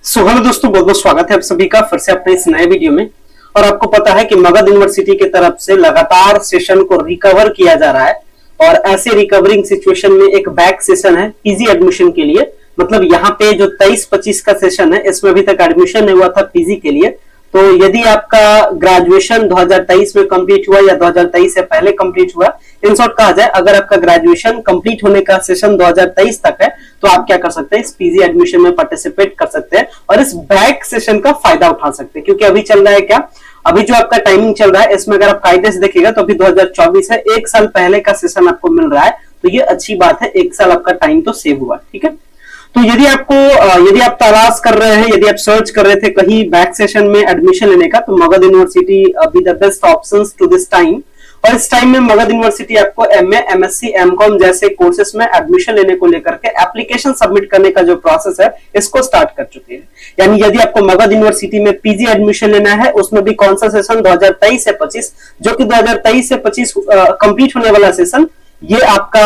Hello दोस्तों, बहुत बहुत स्वागत है आप सभी का फिर से अपने इस नए वीडियो में। और आपको पता है कि मगध यूनिवर्सिटी की तरफ से लगातार सेशन को रिकवर किया जा रहा है और ऐसे रिकवरिंग सिचुएशन में एक बैक सेशन है पीजी एडमिशन के लिए। मतलब यहाँ पे जो 23-25 का सेशन है इसमें अभी तक एडमिशन नहीं हुआ था पीजी के लिए। तो यदि आपका ग्रेजुएशन 2023 में कंप्लीट हुआ या 2023 से पहले कंप्लीट हुआ, इन शॉर्ट कहा जाए अगर आपका ग्रेजुएशन कंप्लीट होने का सेशन 2023 तक है तो आप क्या कर सकते हैं, इस पीजी एडमिशन में पार्टिसिपेट कर सकते हैं और इस बैक सेशन का फायदा उठा सकते हैं। क्योंकि अभी चल रहा है क्या, अभी जो आपका टाइमिंग चल रहा है इसमें अगर आप कायदे से देखिएगा तो अभी 2024 है, एक साल पहले का सेशन आपको मिल रहा है। तो ये अच्छी बात है, एक साल आपका टाइम तो सेव हुआ। ठीक है, तो यदि आप तलाश कर रहे हैं, यदि आप सर्च कर रहे थे कहीं बैक सेशन में एडमिशन लेने का, तो मगध यूनिवर्सिटी अभी the best options to this time. और इस टाइम में मगध यूनिवर्सिटी आपको एमए, एमएससी, एमकॉम जैसे कोर्सेज में एडमिशन लेने को लेकर के एप्लीकेशन सबमिट करने का जो प्रोसेस है इसको स्टार्ट कर चुके हैं। यानी यदि आपको मगध यूनिवर्सिटी में पीजी एडमिशन लेना है, उसमें भी कौन सा सेशन 2023 से 25, जो कि 2023 से 25 कंप्लीट होने वाला सेशन, ये आपका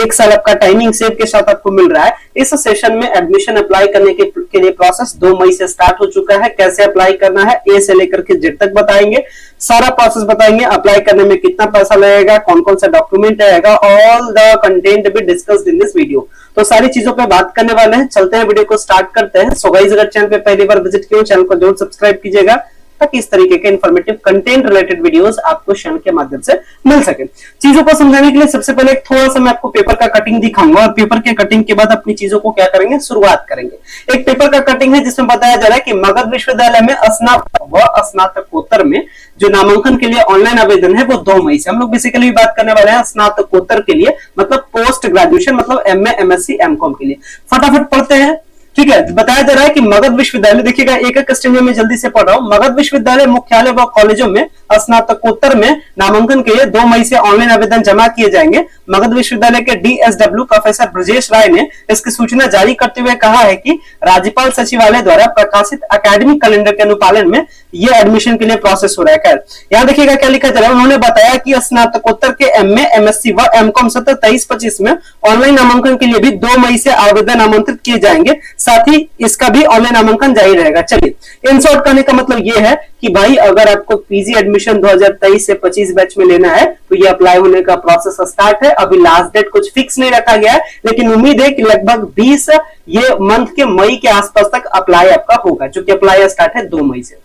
एक साल आपका टाइमिंग सेव के साथ आपको मिल रहा है। इस सेशन में एडमिशन अप्लाई करने के लिए प्रोसेस 2 मई से स्टार्ट हो चुका है। कैसे अप्लाई करना है ए से लेकर के जेड तक बताएंगे, सारा प्रोसेस बताएंगे। अप्लाई करने में कितना पैसा लगेगा, कौन कौन सा डॉक्यूमेंट रहेगा, all the content be discussed in this video. तो सारी चीजों पे बात करने वाले हैं। चलते हैं, वीडियो को स्टार्ट करते हैं। सो गाइस, अगर चैनल पे पहली बार विजिट किए चैनल को जरूर सब्सक्राइब कीजिएगा ताकि इस तरीके के इंफॉर्मेटिव कंटेंट रिलेटेड वीडियोस आपको चैनल के माध्यम से मिल सके। चीजों को समझाने के लिए सबसे पहले थोड़ा सा मैं आपको पेपर का कटिंग दिखाऊंगा और पेपर के कटिंग के बाद अपनी चीजों को क्या करेंगे, शुरुआत करेंगे। एक पेपर का कटिंग है जिसमें बताया जा रहा है कि मगध विश्वविद्यालय में स्नातक व स्नातकोत्तर में जो नामांकन के लिए ऑनलाइन आवेदन है वो 2 मई से। हम लोग बेसिकली बात करने वाले हैं स्नातकोत्तर के लिए, मतलब पोस्ट ग्रेजुएशन, मतलब एमए, एमएससी, एमकॉम के लिए। फटाफट पढ़ते हैं। ठीक है, बताया जा रहा है कि मगध विश्वविद्यालय, देखिएगा एक एक स्टेज में जल्दी से पढ़ रहा हूं। मगध विश्वविद्यालय मुख्यालय व कॉलेजों में स्नातकोत्तर में नामांकन के लिए 2 मई से ऑनलाइन आवेदन जमा किए जाएंगे। मगध विश्वविद्यालय के डीएसडब्ल्यू प्रोफेसर ब्रजेश राय ने इसकी सूचना जारी करते हुए कहा है कि राज्यपाल सचिवालय द्वारा प्रकाशित एकेडमिक कैलेंडर के अनुपालन में यह एडमिशन के लिए प्रोसेस हो रहा है। यहाँ देखिएगा क्या लिखा जा रहा है, उन्होंने बताया कि स्नातकोत्तर के एमए, एमएससी व एमकॉम सत्र 23-25 में ऑनलाइन नामांकन के लिए भी 2 मई से आवेदन आमंत्रित किए जाएंगे, साथ ही इसका भी ऑनलाइन नामांकन जारी रहेगा। चलिए, इन शॉर्ट करने का मतलब यह है कि भाई अगर आपको पीजी एडमिशन 2023 से 25 बैच में लेना है तो ये अप्लाई होने का प्रोसेस स्टार्ट है। अभी लास्ट डेट कुछ फिक्स नहीं रखा गया है, लेकिन उम्मीद है कि लगभग 20 ये मंथ के मई के आसपास तक अप्लाई आपका होगा, जो कि अप्लाई स्टार्ट है 2 मई से।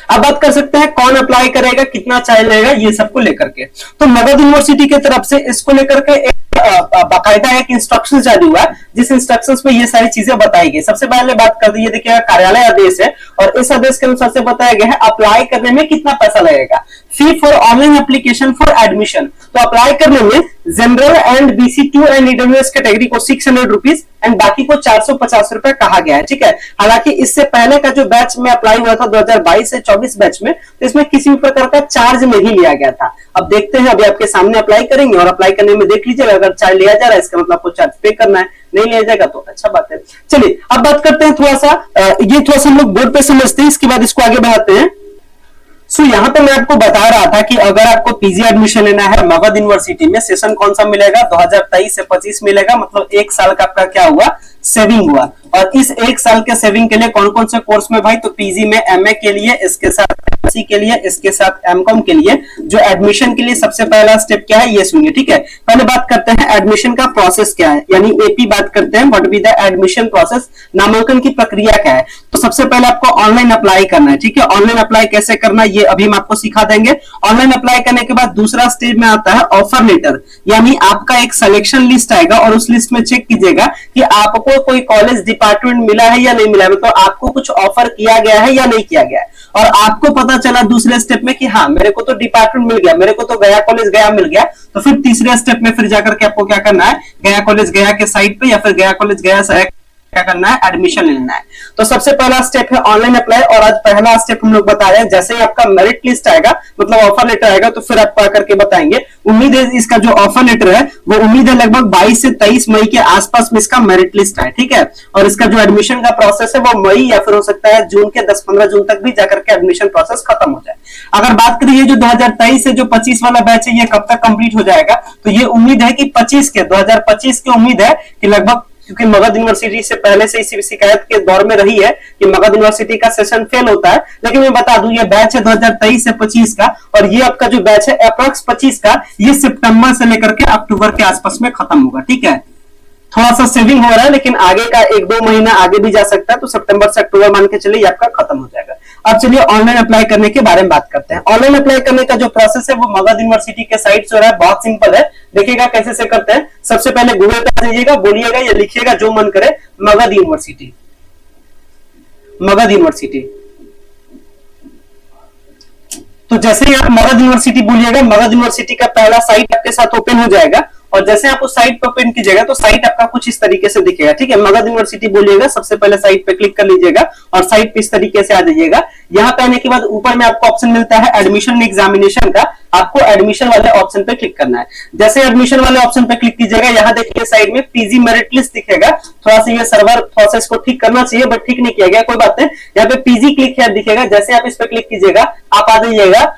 अब बात कर सकते हैं कौन अप्लाई करेगा, कितना चार्ज लगेगा, ये सबको लेकर के। तो मगध यूनिवर्सिटी की तरफ से इसको लेकर के बाकायदा एक इंस्ट्रक्शन जारी हुआ, जिस इंस्ट्रक्शंस में ये सारी चीजें बताई गई। सबसे पहले बात कर दीजिए, देखिए कार्यालय आदेश है और इस आदेश के अनुसार से बताया गया है अप्लाई करने में कितना पैसा लगेगा। Fee for online application for admission, तो अप्लाई करने में general and BC2 and EWS category को 600 रुपीज एंड बाकी को 450 रुपए कहा गया है। ठीक है, हालांकि इससे पहले का जो बैच में अप्लाई हुआ था 2022 से 24 बैच में, तो इसमें किसी भी प्रकार का चार्ज नहीं लिया गया था। अब देखते हैं, अभी आपके सामने अप्लाई करेंगे और अप्लाई करने में देख लीजिएगा अगर चार्ज लिया जा रहा है इसका मतलब आपको चार्ज पे करना है, नहीं लिया जाएगा तो अच्छा बात है। चलिए अब बात करते हैं थोड़ा सा, ये थोड़ा सा हम लोग बोर्ड पे समझते हैं, इसके बाद इसको आगे बढ़ाते हैं। सो यहाँ पे मैं आपको बता रहा था कि अगर आपको पीजी एडमिशन लेना है मगध यूनिवर्सिटी में, सेशन कौन सा मिलेगा, 2023 से 25 मिलेगा। मतलब एक साल का आपका क्या हुआ, सेविंग हुआ। और इस एक साल के सेविंग के लिए कौन कौन से कोर्स में भाई, तो पीजी में एमए के लिए, इसके साथ एमएससी के लिए, इसके साथ एमकॉम के लिए जो एडमिशन के लिए सबसे पहला स्टेप क्या है ये सुनिए। ठीक है, पहले बात करते हैं एडमिशन का प्रोसेस क्या है, यानी एपी बात करते हैं, what be the admission process, नामांकन की प्रक्रिया क्या है। तो सबसे पहले आपको ऑनलाइन अप्लाई करना है। ठीक है, ऑनलाइन अप्लाई कैसे करना है ये अभी हम आपको सिखा देंगे। ऑनलाइन अप्लाई करने के बाद दूसरा स्टेज में आता है ऑफर लेटर, यानी आपका एक सिलेक्शन लिस्ट आएगा और उस लिस्ट में चेक कीजिएगा कि आपको कोई कॉलेज डिपार्टमेंट मिला है या नहीं मिला है, तो आपको कुछ ऑफर किया गया है या नहीं किया गया है। और आपको पता चला दूसरे स्टेप में कि हाँ मेरे को तो डिपार्टमेंट मिल गया, मेरे को तो गया कॉलेज गया मिल गया, तो फिर तीसरे स्टेप में फिर जाकर के आपको क्या करना है, गया कॉलेज गया के साइट पे या फिर गया कॉलेज गया क्या करना है, एडमिशन लेना है। तो सबसे पहला स्टेप है ऑनलाइन अप्लाई, और आज पहला स्टेप हम लोग बता रहे हैं। जैसे ही आपका मेरिट लिस्ट आएगा, मतलब ऑफर लेटर आएगा, तो फिर आपको आकर के बताएंगे। उम्मीद है इसका जो ऑफर लेटर है वो उम्मीद है लगभग 22 से 23 मई के आसपास में इसका मेरिट लिस्ट आए। ठीक है, और इसका जो एडमिशन का प्रोसेस है वो मई या फिर हो सकता है जून के 10-15 जून तक भी जाकर के एडमिशन प्रोसेस खत्म हो जाए। अगर बात करिए जो 2023 से जो 25 वाला बैच है ये कब तक कंप्लीट हो जाएगा, तो ये उम्मीद है कि 2025 की उम्मीद है कि लगभग क्योंकि मगध यूनिवर्सिटी से पहले से इसी शिकायत के दौर में रही है कि मगध यूनिवर्सिटी का सेशन फेल होता है। लेकिन मैं बता दूं ये बैच है 2023 से 25 का, और ये आपका जो बैच है अप्रॉक्स 25 का, ये सितंबर से लेकर के अक्टूबर के आसपास में खत्म होगा। ठीक है, थोड़ा सा सेविंग हो रहा है, लेकिन आगे का 1-2 महीना आगे भी जा सकता है, तो सितंबर से अक्टूबर मान के चलिए आपका खत्म हो जाएगा। अब चलिए ऑनलाइन अप्लाई करने के बारे में बात करते हैं। ऑनलाइन अप्लाई करने का जो प्रोसेस है वो मगध यूनिवर्सिटी के साइट से हो रहा है, बहुत सिंपल है। देखिएगा कैसे से करते हैं। सबसे पहले गूगल पे आ जाइएगा, बोलिएगा या लिखिएगा जो मन करे, मगध यूनिवर्सिटी, मगध यूनिवर्सिटी। तो जैसे ही आप मगध यूनिवर्सिटी बोलिएगा, मगध यूनिवर्सिटी का पहला साइट आपके साथ ओपन हो जाएगा, और जैसे आप उस साइट पर ओपन कीजिएगा तो साइट आपका कुछ इस तरीके से दिखेगा। ठीक है, मगध यूनिवर्सिटी बोलिएगा, सबसे पहले साइट पे क्लिक कर लीजिएगा और साइट पे इस तरीके से आ जाइएगा। यहाँ पे आने के बाद ऊपर में आपको ऑप्शन मिलता है एडमिशन एग्जामिनेशन का, आपको एडमिशन वाले ऑप्शन पे क्लिक करना है। जैसे एडमिशन वाले ऑप्शन पे क्लिक कीजिएगा, यहाँ देखिए साइड में पीजी मेरिट लिस्ट दिखेगा। थोड़ा सा ये सर्वर प्रोसेस को ठीक करना चाहिए, बट ठीक नहीं किया गया, कोई बात नहीं। यहाँ पे पीजी क्लिक है दिखेगा, जैसे आप इस पे क्लिक कीजिएगा आप आ जाइएगा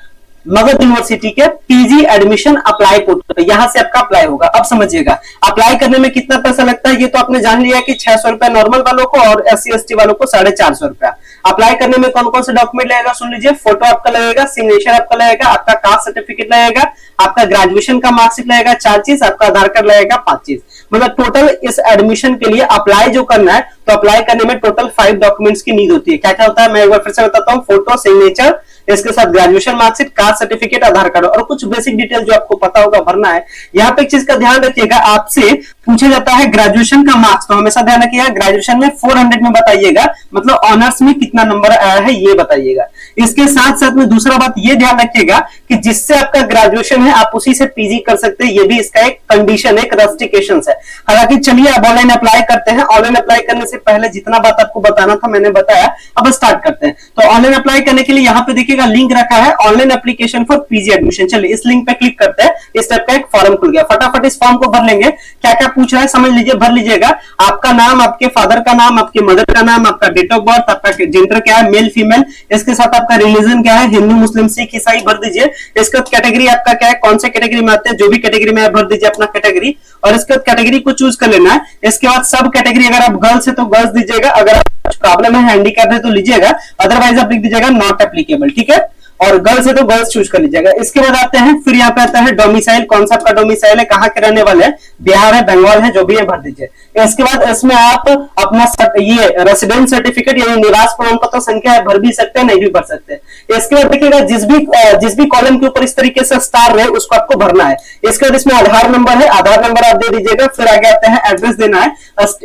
मगध यूनिवर्सिटी के पीजी एडमिशन अप्लाई पोर्टल पे, यहां से आपका अप्लाई होगा। अब समझिएगा अप्लाई करने में कितना पैसा लगता है, ये तो आपने जान लिया कि 600 रुपया नॉर्मल वालों को और SC/ST वालों को 450 रुपया। अप्लाई करने में कौन कौन से डॉक्यूमेंट लगेगा सुन लीजिए, फोटो आपका लगेगा, सिग्नेचर आपका लगेगा, आपका कास्ट सर्टिफिकेट लगेगा, आपका ग्रेजुएशन का मार्कशीट लगेगा 4 चीज, आपका आधार कार्ड लगेगा 5 चीज। मतलब टोटल इस एडमिशन के लिए अप्लाई जो करना है, तो अप्लाई करने में टोटल 5 डॉक्यूमेंट्स की नीड होती है। क्या क्या होता है मैं एक बार फिर से बताता हूँ, फोटो, सिग्नेचर, इसके साथ ग्रेजुएशन मार्कशीट, कास्ट सर्टिफिकेट, आधार कार्ड और कुछ बेसिक डिटेल जो आपको पता होगा भरना है। यहाँ पे एक चीज का ध्यान रखिएगा, आपसे पूछा जाता है ग्रेजुएशन का मार्क्स, तो हमेशा ध्यान रखिएगा ग्रेजुएशन में 400 में बताइएगा, मतलब ऑनर्स में कितना नंबर आया है ये बताइएगा। इसके साथ साथ में दूसरा बात ये ध्यान रखिएगा कि जिससे आपका ग्रेजुएशन है आप उसी से पीजी कर सकते हैं, ये भी इसका एक कंडीशन, एक रेस्ट्रिक्शन है। हालांकि चलिए अब ऑनलाइन अप्लाई करते हैं। ऑनलाइन अप्लाई करने से पहले जितना बात आपको बताना था मैंने बताया, अब स्टार्ट करते हैं। तो ऑनलाइन अप्लाई करने के लिए यहाँ पे देखिएगा लिंक रखा है, online application for PG admission. चलिए इस लिंक पे क्लिक करते हैं, इस टाइप का एक फॉर्म खुल गया। फटाफट इस फॉर्म को भर लेंगे, क्या क्या पूछ रहा है समझ लीजिए, भर लीजिएगा। आपका नाम, आपके फादर का नाम, आपके मदर का नाम, आपका डेट ऑफ बर्थ, आपका जेंडर क्या है, मेल फीमेल, इसके साथ आपका रिलीजन क्या है, हिंदू मुस्लिम सिख ईसाई भर दीजिए। इसके बाद कैटेगरी आपका क्या है, कौन से कैटेगरी में आते हैं, जो भी कैटेगरी में भर दीजिए अपना कैटेगरी, और इसके बाद कैटेगरी को चूज कर लेना है। इसके बाद सब कैटेगरी, अगर आप गर्ल्स है तो गर्ल्स दीजिएगा, अगर कुछ प्रॉब्लम है, हैंडीकैप है तो लीजिएगा, अदरवाइज आप लिख दीजिएगा नॉट एप्लीकेबल। ठीक है, और गर्ल्स है तो गर्ल्स चूज कर लीजिएगा। इसके बाद आते हैं, फिर यहाँ पे आता है डोमिसाइल, कौन सा आपका डोमिसाइल है, कहाँ के रहने वाले हैं, बिहार है, बंगाल है, जो भी है भर दीजिए। इसके बाद इसमें आप अपना ये रेसिडेंट सर्टिफिकेट यानी निवास प्रमाण पत्र संख्या है भर भी सकते हैं, नहीं भी भर सकते। इसके बाद देखिएगा जिस भी कॉलम के ऊपर इस तरीके से स्टार रहे उसको आपको भरना है। इसके बाद इसमें आधार नंबर है, आधार नंबर आप दे दीजिएगा। फिर आगे आते हैं एड्रेस देना है,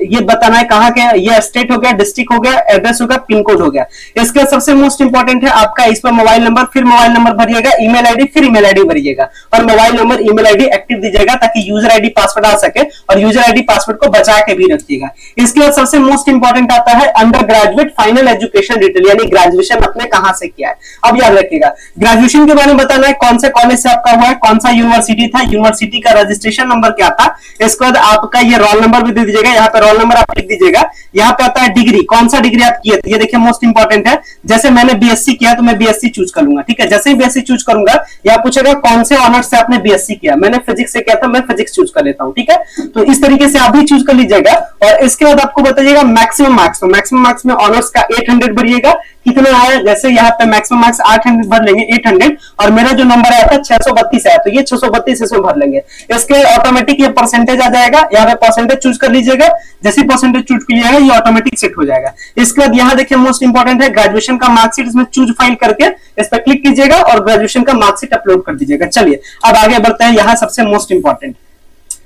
ये बताना है कहाँ के, ये स्टेट हो गया, डिस्ट्रिक्ट हो गया, एड्रेस हो गया, पिन कोड हो गया। इसके सबसे मोस्ट इंपॉर्टेंट है आपका इस पर मोबाइल नंबर, फिर मोबाइल नंबर भरिएगा, ईमेल आईडी, फिर ईमेल आईडी भरिएगा, और mobile number email ID active दीजिएगा ताकि यूजर आईडी पासवर्ड आ सके, और यूजर आईडी पासवर्ड को बचा के भी रखिएगा। इसके बाद सबसे मोस्ट इंपॉर्टेंट आता है under graduate final education detail, यानी ग्रेजुएशन आपने कहां से किया है। अब याद रखिएगा ग्रेजुएशन के बारे में बताना है, कौन से कॉलेज से आपका हुआ है, कौन सा यूनिवर्सिटी था, यूनिवर्सिटी का रजिस्ट्रेशन नंबर क्या था। इसके बाद आपका ये रोल नंबर भी दे दीजिएगा, यहाँ पे रोल नंबर आप लिख दीजिएगा। यहाँ पे आता है डिग्री, कौन सा डिग्री आप किए थे, ये देखिए मोस्ट इंपॉर्टेंट है। जैसे मैंने बीएससी किया तो मैं बीएससी चूज कर लूंगा। ठीक है, जैसे ही बीएससी चूज करूंगा यहाँ पूछेगा कौन से ऑनर्स से आपने बीएससी किया, मैंने फिजिक्स से किया था, मैं फिजिक्स चूज कर लेता हूँ। ठीक है, तो इस तरीके से आप भी चूज कर लीजिएगा। और इसके बाद आपको बताइएगा मैक्सिमम मार्क्स, तो मैक्सिमम मार्क्स में ऑनर्स का 800 भरिएगा, कितना आया, जैसे यहाँ पे मैक्सिमम मार्क्स 800 भर लेंगे, 800, और मेरा जो नंबर आया था 632 आया, तो ये 632 इसमें भर लेंगे। इसके ऑटोमेटिक ये परसेंटेज आ जाएगा, यहाँ पे परसेंटेज चूज कर लीजिएगा। जैसे परसेंटेज चूज कीजिएगा ये ऑटोमेटिक सेट हो जाएगा। इसके बाद यहाँ देखिए मोस्ट इंपॉर्टेंट है ग्रेजुएशन का मार्कशीट, इसमें चूज फाइल करके इस पर क्लिक कीजिएगा और ग्रेजुएशन का मार्कशीट अपलोड कर दीजिएगा। चलिए अब आगे बढ़ते हैं, यहाँ सबसे मोस्ट इंपॉर्टेंट,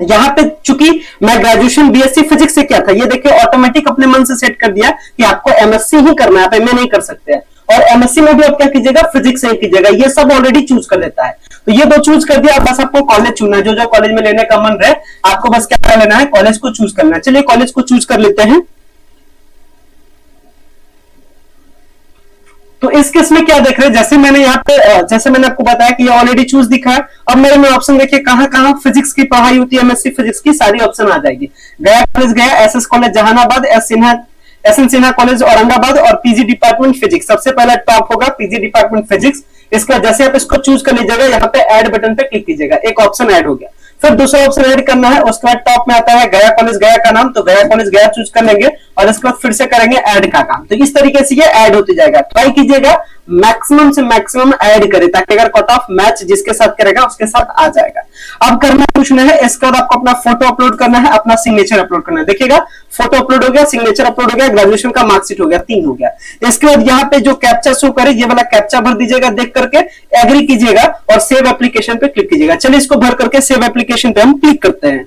यहाँ पे चूंकि मैं ग्रेजुएशन बीएससी फिजिक्स से किया था, ये देखिए ऑटोमेटिक अपने मन से सेट कर दिया कि आपको एमएससी ही करना है, आप एमए नहीं कर सकते हैं। और एमएससी में भी आप क्या कीजिएगा, फिजिक्स से ही कीजिएगा, ये सब ऑलरेडी चूज कर लेता है। तो ये दो चूज कर दिया, बस आपको कॉलेज चुनना है, जो कॉलेज में लेने का मन रहे आपको बस क्या कर लेना है, कॉलेज को चूज करना है। चलिए कॉलेज को चूज कर लेते हैं। तो इस केस में क्या देख रहे हैं, जैसे मैंने यहाँ पे जैसे मैंने आपको बताया कि ये ऑलरेडी चूज दिखा है। अब मेरे में ऑप्शन देखिए कहां कहां फिजिक्स की पढ़ाई होती है, एमएससी फिजिक्स की सारी ऑप्शन आ जाएगी। Gaya college Gaya, SS college Jehanabad, S N Sinha college Aurangabad, और पीजी डिपार्टमेंट फिजिक्स सबसे पहला टॉप होगा, पीजी डिपार्टमेंट फिजिक्स। इसका जैसे आप इसको चूज कर लीजिएगा, यहाँ पे ऐड बटन पे क्लिक कीजिएगा, एक ऑप्शन ऐड हो गया। फिर दूसरा ऑप्शन ऐड करना है, उसके बाद टॉप में आता है गया कॉलेज गया का नाम, तो गया कॉलेज गया चूज कर लेंगे और इसके बाद फिर से करेंगे ऐड का काम। तो इस तरीके से ये ऐड होती जाएगा। ट्राई कीजिएगा मैक्सिमम से मैक्सिमम ऐड करें ताकि अगर कट ऑफ मैच जिसके साथ करेगा उसके साथ आ जाएगा। अब करना कुछ नहीं है, इसके बाद आपको अपना फोटो अपलोड करना है, अपना सिग्नेचर अपलोड करना है। देखिएगा फोटो अपलोड हो गया, सिग्नेचर अपलोड हो गया, ग्रेजुएशन का मार्कशीट हो गया, 3 हो गया। इसके बाद यहाँ पे जो कैप्चा शो करे ये वाला कैप्चा भर दीजिएगा, देख करके एग्री कीजिएगा और सेव एप्लीकेशन पे क्लिक कीजिएगा। चलिए इसको भर करके सेव एप्लीकेशन पे हम क्लिक करते हैं।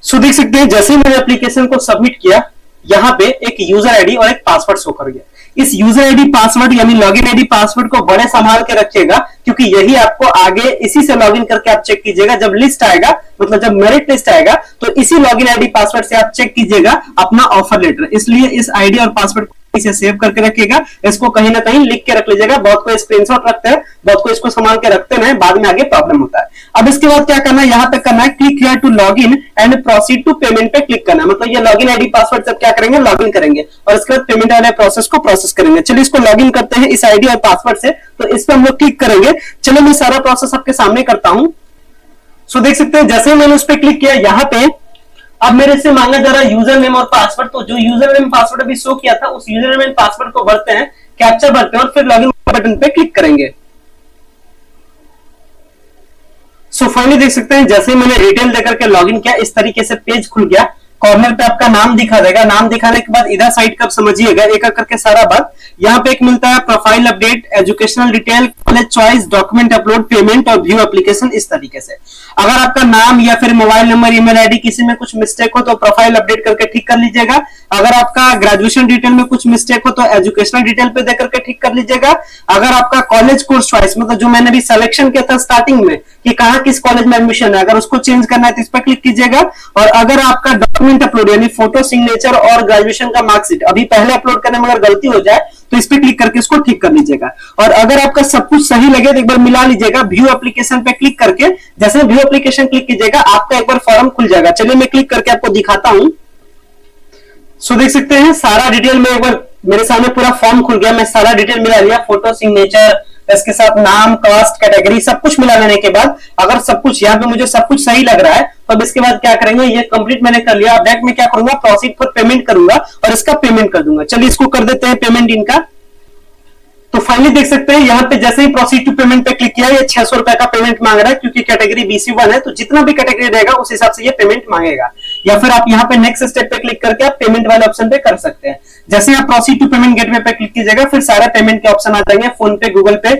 सो देख सकते हैं जैसे ही मैंने एप्लीकेशन को सबमिट किया, यहाँ पे एक यूजर आईडी और एक पासवर्ड शो कर गया। इस यूजर आईडी पासवर्ड यानी लॉगिन आईडी पासवर्ड को बड़े संभाल के रखिएगा, क्योंकि यही आपको आगे इसी से लॉगिन करके आप चेक कीजिएगा। जब लिस्ट आएगा, मतलब जब मेरिट लिस्ट आएगा, तो इसी लॉगिन आईडी पासवर्ड से आप चेक कीजिएगा अपना ऑफर लेटर। इसलिए इस आईडी और पासवर्ड इसे सेव करके रखिएगा, इसको कहीं ना कहीं लिख के रख लीजिएगा। बहुत कोई स्क्रीनशॉट रखते हैं, बहुत कोई इसको संभाल के रखते हैं, बाद में आगे प्रॉब्लम होता है। अब इसके बाद क्या करना है, यहाँ पे करना है click here to login and proceed to payment पे क्लिक करना है। मतलब ये लॉगिन आईडी पासवर्ड सब क्या करेंगे, लॉगिन करेंगे और इसके बाद पेमेंट वाले प्रोसेस को प्रोसेस करेंगे। चलिए इसको लॉगिन करते हैं इस आईडी और पासवर्ड से, तो इस पर हम लोग क्लिक करेंगे। चलो मैं सारा प्रोसेस आपके सामने करता हूं। सो देख सकते हैं जैसे ही मैंने उस पर क्लिक किया, यहाँ पे अब मेरे से मांगा जा रहा है यूजर नेम और पासवर्ड। तो जो यूजर नेम पासवर्ड अभी शो किया था, उस यूजर नेम एंड पासवर्ड को भरते हैं, कैप्चा भरते हैं और फिर लॉगिन बटन पे क्लिक करेंगे। सो फाइनली देख सकते हैं जैसे ही मैंने डिटेल देकर के लॉगिन किया, इस तरीके से पेज खुल गया। कॉर्नर पे आपका नाम दिखा देगा, नाम दिखाने के बाद इधर साइड का समझिएगा एक एक करके सारा बात। यहाँ पे एक मिलता है profile update, educational detail, college choice, document upload, payment और व्यू एप्लीकेशन। इस तरीके से अगर आपका नाम या फिर मोबाइल नंबर, ईमेल आईडी किसी में कुछ मिस्टेक हो तो प्रोफाइल अपडेट करके ठीक कर लीजिएगा। अगर आपका ग्रेजुएशन डिटेल में कुछ मिस्टेक हो तो एजुकेशनल डिटेल पे देकर के ठीक कर लीजिएगा। अगर आपका कॉलेज कोर्स चॉइस, मतलब जो मैंने भी सिलेक्शन किया था स्टार्टिंग में कि कहाँ किस कॉलेज में एडमिशन है, अगर उसको चेंज करना है तो इस पर क्लिक कीजिएगा। और अगर आपका डॉक्यूमेंट अपलोड यानी फोटो, सिग्नेचर और ग्रेजुएशन का मार्कशीट अभी पहले अपलोड करने में अगर गलती हो जाए तो इस पर क्लिक करके इसको ठीक कर लीजिएगा। और अगर आपका सब कुछ सही लगे तो एक बार मिला लीजिएगा। व्यू एप्लीकेशन पे क्लिक करके, जैसे व्यू एप्लीकेशन क्लिक कीजिएगा, आपका एक बार फॉर्म खुल जाएगा। चलिए मैं क्लिक करके आपको दिखाता हूं। सो देख सकते हैं सारा डिटेल में एक बार मेरे सामने पूरा फॉर्म खुल गया। मैं सारा डिटेल मिला लिया, फोटो, सिग्नेचर, इसके साथ नाम, कास्ट, कैटेगरी, सब कुछ मिला लेने के बाद अगर सब कुछ यहाँ पे मुझे सब कुछ सही लग रहा है तो अब इसके बाद क्या करेंगे, ये कंप्लीट मैंने कर लिया। बैक में क्या करूंगा, प्रोसीड फॉर पेमेंट करूंगा और इसका पेमेंट कर दूंगा। चलिए इसको कर देते हैं पेमेंट इनका। तो फाइनली देख सकते हैं यहाँ पे जैसे ही प्रोसीड टू पेमेंट पे क्लिक किया, ये 600 रुपए का पेमेंट मांग रहा है, क्योंकि कैटेगरी BC1 है, तो जितना भी कैटेगरी रहेगा उस हिसाब से ये पेमेंट मांगेगा। या फिर आप यहाँ पे नेक्स्ट स्टेप पे क्लिक करके आप पेमेंट वाले ऑप्शन पे कर सकते हैं। जैसे आप प्रोसीड टू पेमेंट गेटवे पे क्लिक कीजिएगा, फिर सारे पेमेंट के ऑप्शन आ जाएंगे, फोन पे, गूगल पे,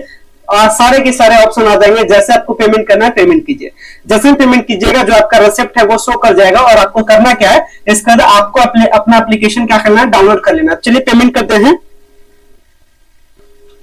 सारे के सारे ऑप्शन आ जाएंगे। जैसे आपको पेमेंट करना है पेमेंट कीजिए। जैसे पेमेंट कीजिएगा जो आपका रिसिप्ट है वो शो कर जाएगा। और आपको करना क्या है, इसके बाद आपको अपना एप्लीकेशन क्या करना है, डाउनलोड कर लेना। चलिए पेमेंट करते हैं।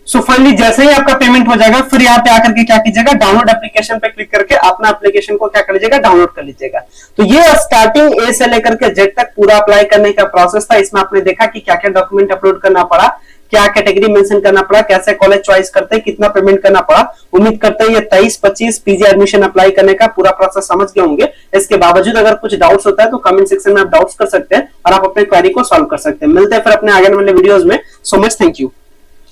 सो फाइनली जैसे ही आपका पेमेंट हो जाएगा, फिर यहाँ पे आकर के क्या कीजिएगा, डाउनलोड एप्लीकेशन पे क्लिक करके अपना एप्लीकेशन को क्या कर लीजिएगा, डाउनलोड कर लीजिएगा। तो ये स्टार्टिंग ए से लेकर के जेड तक पूरा अप्लाई करने का प्रोसेस था। इसमें आपने देखा कि क्या क्या डॉक्यूमेंट अपलोड करना पड़ा, क्या कैटेगरी मेंशन करना पड़ा, कैसे कॉलेज चॉइस करते हैं, कितना पेमेंट करना पड़ा। उम्मीद करते हैं ये 23-25 पीजी एडमिशन अप्लाई करने का पूरा प्रोसेस समझ गए होंगे। इसके बावजूद अगर कुछ डाउट्स होता है तो कमेंट सेक्शन में आप डाउट्स कर सकते हैं और आप अपने क्वेरी को सॉल्व कर सकते हैं। मिलते हैं फिर अपने आगे वाले वीडियोस में। So much thank you.